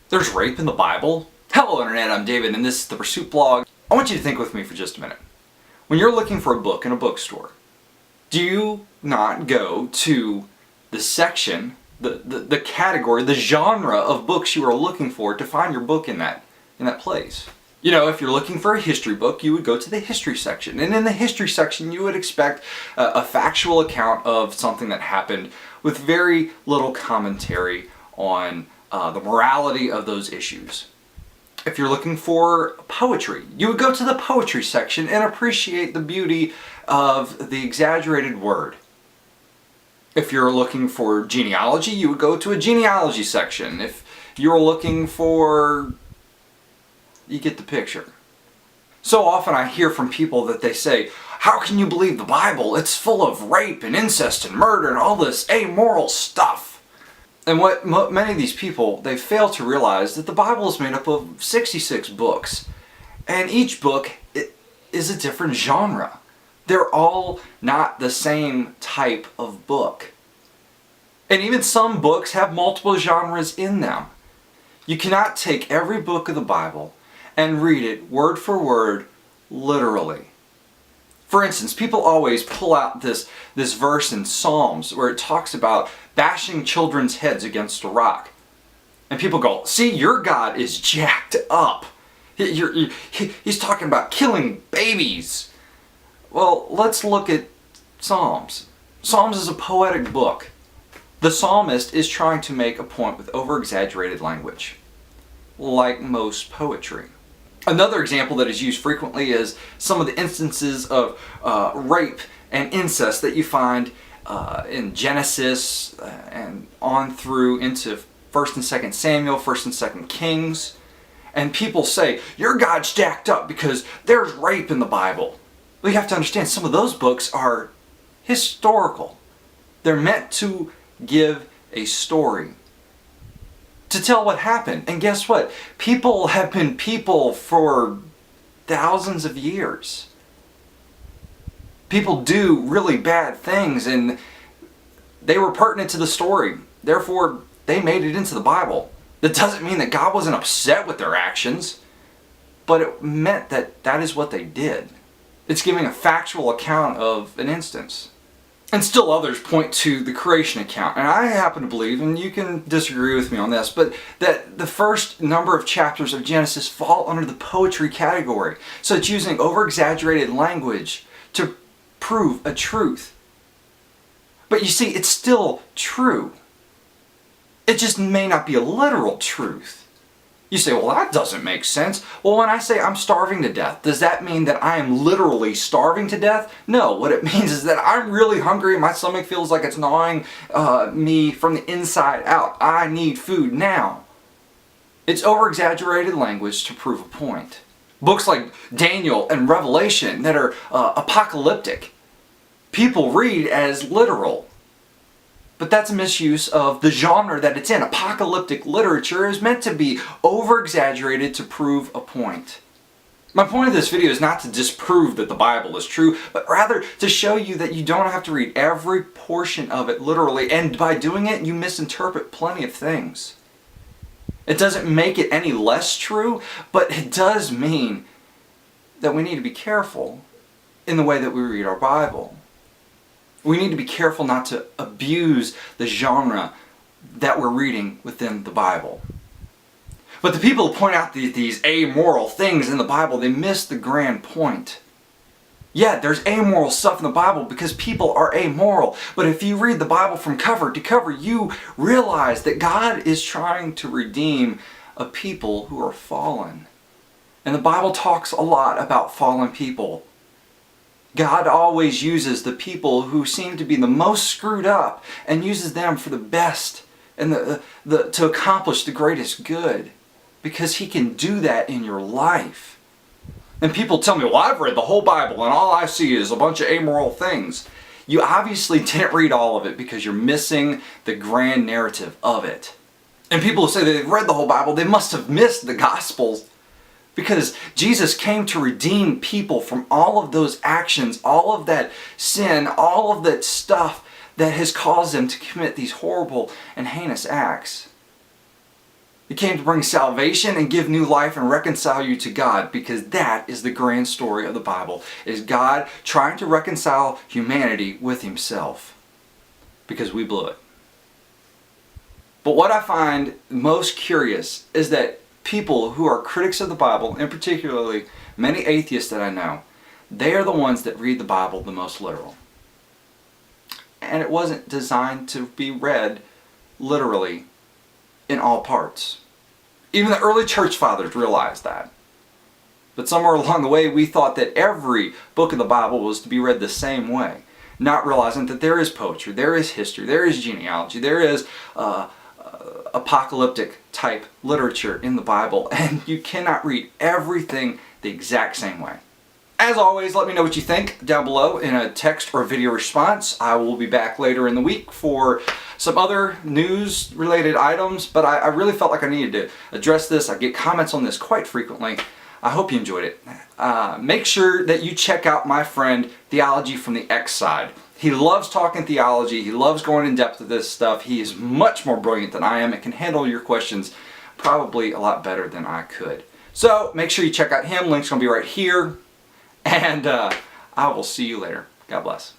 There's rape in the Bible? Hello Internet, I'm David and this is the Pursuit Blog. I want you to think with me for just a minute. When you're looking for a book in a bookstore, do you not go to the section, the category, the genre of books you are looking for to find your book in that place? You know, if you're looking for a history book, you would go to the history section. And in the history section, you would expect a factual account of something that happened with very little commentary on the morality of those issues. If you're looking for poetry, you would go to the poetry section and appreciate the beauty of the exaggerated word. If you're looking for genealogy, you would go to a genealogy section. If you're looking for... you get the picture. So often I hear from people that they say, how can you believe the Bible? It's full of rape and incest and murder and all this amoral stuff. And what many of these people, they fail to realize that the Bible is made up of 66 books. And each book is a different genre. They're all not the same type of book. And even some books have multiple genres in them. You cannot take every book of the Bible and read it word for word, literally. For instance, people always pull out this verse in Psalms where it talks about bashing children's heads against a rock. And people go, see, your God is jacked up. He's talking about killing babies. Well, let's look at Psalms. Psalms is a poetic book. The psalmist is trying to make a point with over-exaggerated language, like most poetry. Another example that is used frequently is some of the instances of rape and incest that you find in Genesis and on through into 1st and 2nd Samuel, 1st and 2nd Kings. And people say, your God's jacked up because there's rape in the Bible. Well, you have to understand some of those books are historical. They're meant to give a story, to tell what happened. And guess what? People have been people for thousands of years. People do really bad things and they were pertinent to the story. Therefore, they made it into the Bible. That doesn't mean that God wasn't upset with their actions, but it meant that that is what they did. It's giving a factual account of an instance. And still others point to the creation account. And I happen to believe, and you can disagree with me on this, but that the first number of chapters of Genesis fall under the poetry category. So it's using over-exaggerated language to prove a truth. But you see, it's still true. It just may not be a literal truth. You say, well, that doesn't make sense. Well, when I say I'm starving to death, does that mean that I am literally starving to death? No, what it means is that I'm really hungry and my stomach feels like it's gnawing me from the inside out. I need food now. It's over-exaggerated language to prove a point. Books like Daniel and Revelation that are apocalyptic, people read as literal. But that's a misuse of the genre that it's in. Apocalyptic literature is meant to be over-exaggerated to prove a point. My point of this video is not to disprove that the Bible is true, but rather to show you that you don't have to read every portion of it literally, and by doing it, you misinterpret plenty of things. It doesn't make it any less true, but it does mean that we need to be careful in the way that we read our Bible. We need to be careful not to abuse the genre that we're reading within the Bible. But the people who point out these amoral things in the Bible, they miss the grand point. Yeah, there's amoral stuff in the Bible because people are amoral. But if you read the Bible from cover to cover, you realize that God is trying to redeem a people who are fallen. And the Bible talks a lot about fallen people. God always uses the people who seem to be the most screwed up and uses them for the best and to accomplish the greatest good, because He can do that in your life. And people tell me, well, I've read the whole Bible and all I see is a bunch of amoral things. You obviously didn't read all of it because you're missing the grand narrative of it. And people who say they've read the whole Bible, they must have missed the Gospels. Because Jesus came to redeem people from all of those actions, all of that sin, all of that stuff that has caused them to commit these horrible and heinous acts. He came to bring salvation and give new life and reconcile you to God, because that is the grand story of the Bible, is God trying to reconcile humanity with himself, because we blew it. But what I find most curious is that people who are critics of the Bible, and particularly many atheists that I know, they are the ones that read the Bible the most literal. And it wasn't designed to be read literally in all parts. Even the early church fathers realized that. But somewhere along the way we thought that every book of the Bible was to be read the same way, not realizing that there is poetry, there is history, there is genealogy, there is apocalyptic type literature in the Bible, and you cannot read everything the exact same way. As always, let me know what you think down below in a text or video response. I will be back later in the week for some other news related items, but I really felt like I needed to address this. I get comments on this quite frequently. I hope you enjoyed it. Make sure that you check out my friend Theology from the X Side. He loves talking theology. He loves going in depth with this stuff. He is much more brilliant than I am and can handle your questions probably a lot better than I could. So make sure you check out him. Link's going to be right here. And I will see you later. God bless.